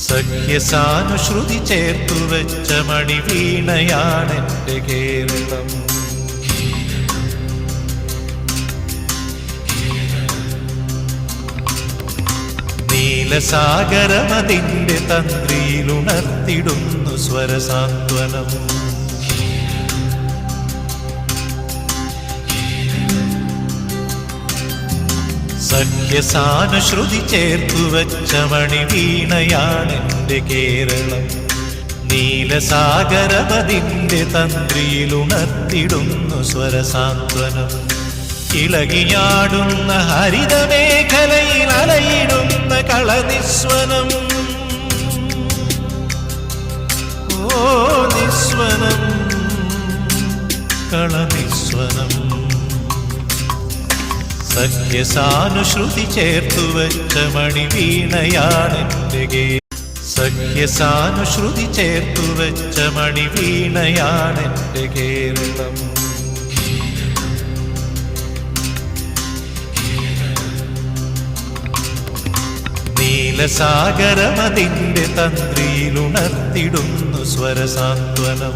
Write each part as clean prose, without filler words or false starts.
സഖ്യസാനുശ്രുതി ചേർത്തു വെച്ച മണിവീണയാണെന്റെ കേരളം. നീലസാഗരമതിന്റെ തന്ത്രിയിലുണർത്തിടുന്നു സ്വരസാന്ത്വനം. സഖ്യസാനുശ്രുതി ചേർത്തു വച്ച മണിവീണയാണെന്റെ കേരളം. നീലസാഗരപതിന്റെ തന്ത്രിയിലുണർത്തിടുന്നു സ്വരസാന്ത്വനം. ഇളകിയാടുന്ന ഹരിതമേഖലയിൽ അലയിടുന്ന കളനിസ്വനം. ഓ നിസ്വനം, കളനിസ്വനം. സഖ്യസാനുശ്രുതി ചേർത്തു വെച്ച മണിവീണയാണെന്റെ സഖ്യസാനുശ്രുതി ചേർത്തു വെച്ച മണിവീണയാണെന്റെ കേരളം. നീലസാഗരമതിന്റെ തന്ത്രിയിലുണർത്തിടുന്നു സ്വരസാന്ത്വനം.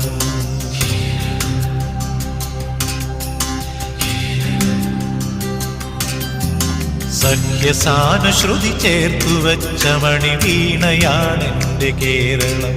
സഖ്യസാനുശ്രുതി ചേർത്തു വച്ച മണിവീണയാണെന്റെ കേരളം.